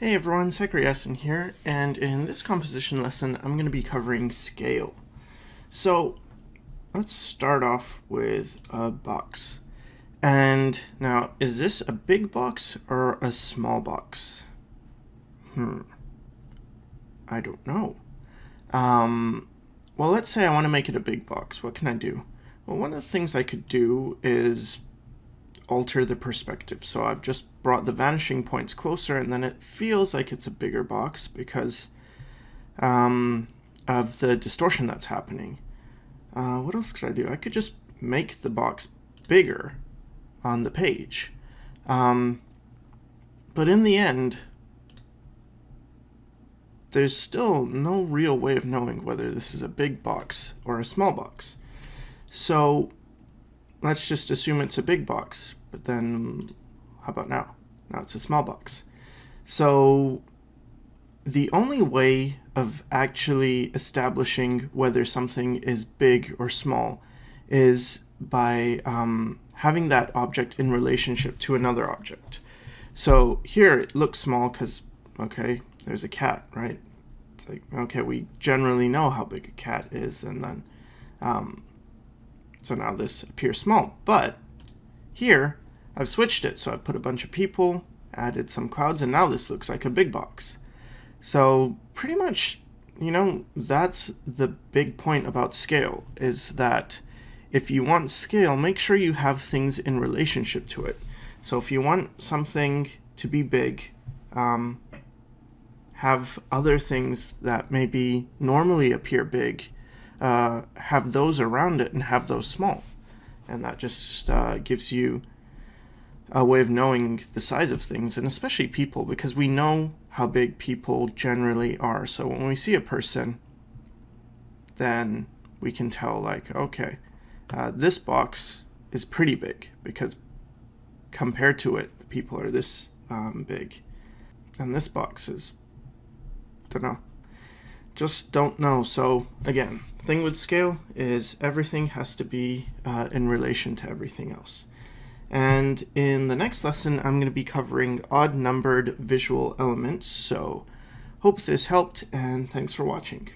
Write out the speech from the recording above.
Hey everyone, Sycra here, and in this composition lesson I'm going to be covering scale. So let's start off with a box. And now, is this a big box or a small box? I don't know. Well, let's say I want to make it a big box. What can I do? Well, one of the things I could do is alter the perspective. So I've just brought the vanishing points closer, and then it feels like it's a bigger box because of the distortion that's happening. What else could I do? I could just make the box bigger on the page. But in the end, there's still no real way of knowing whether this is a big box or a small box. So let's just assume it's a big box, but then how about now? Now it's a small box. So the only way of actually establishing whether something is big or small is by having that object in relationship to another object. So here it looks small because, okay, there's a cat, right? It's like, okay, we generally know how big a cat is, and then so now this appears small. But here I've switched it, so I've put a bunch of people, added some clouds, and now this looks like a big box. So pretty much, that's the big point about scale, is that if you want scale, make sure you have things in relationship to it. So if you want something to be big, have other things that maybe normally appear big, have those around it and have those small. And that just gives you a way of knowing the size of things, and especially people, because we know how big people generally are. So when we see a person, then we can tell, like, okay, this box is pretty big because compared to it, the people are this big. And this box is, just don't know. So again, the thing with scale is everything has to be in relation to everything else. And in the next lesson, I'm going to be covering odd-numbered visual elements. So hope this helped, and thanks for watching.